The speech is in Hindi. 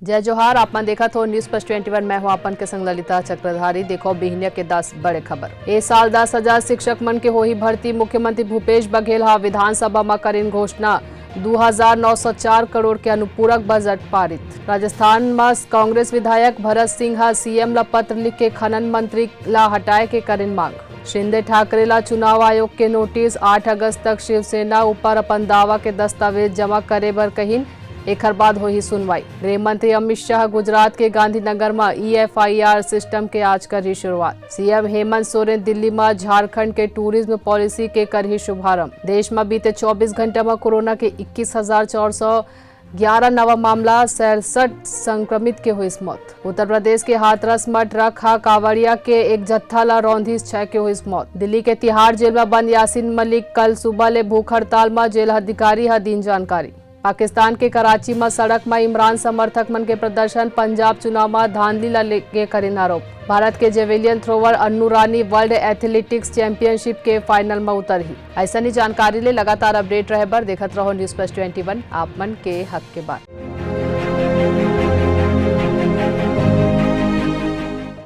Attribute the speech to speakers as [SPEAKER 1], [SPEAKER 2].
[SPEAKER 1] जय जोहार। आपने देखा तो न्यूज प्लस 21। मैं हूं आपन के संग ललिता चक्रधारी। देखो बिहनिया के 10 बड़े खबर। इस साल 10,000 शिक्षक मन के होही भर्ती। मुख्यमंत्री भूपेश बघेल हा विधानसभा में करीन घोषणा। 2,904 करोड़ के अनुपूरक बजट पारित। राजस्थान में कांग्रेस विधायक भरत सिंह हा सीएम ला पत्र लिख के खनन मंत्री ला हटाए के करीन मांग। शिंदे ठाकरे ला चुनाव आयोग के नोटिस। 8 अगस्त तक शिवसेना ऊपर अपन दावा के दस्तावेज जमा करे बर कहीन। एकर बाद होही सुनवाई। गृह मंत्री अमित शाह गुजरात के गांधीनगर में EFIR सिस्टम के आज करी शुरुआत। सीएम हेमंत सोरेन दिल्ली में झारखंड के टूरिज्म पॉलिसी के करी शुभारंभ। देश में बीते 24 घंटे में कोरोना के 21,411 नवा मामला। 67 संक्रमित के हुई मौत। उत्तर प्रदेश के हाथरस में ट्रक हा कावड़िया के एक जत्था ला रौंधी 6 के हुई मौत। दिल्ली के तिहाड़ जेल में बंद यासीन मलिक कल सुबह ले भूख हड़ताल में। जेल अधिकारी हा दीन जानकारी। पाकिस्तान के कराची में सड़क में इमरान समर्थक मन के प्रदर्शन। पंजाब चुनाव में धांधली ला लेके करीन आरोप। भारत के जेवेलियन थ्रोवर अन्नू रानी वर्ल्ड एथलेटिक्स चैंपियनशिप के फाइनल में उतरही। ऐसा ही जानकारी ले लगातार अपडेट रहे बर देखत रहो न्यूज प्लस 21 आप मन के हक के बाद।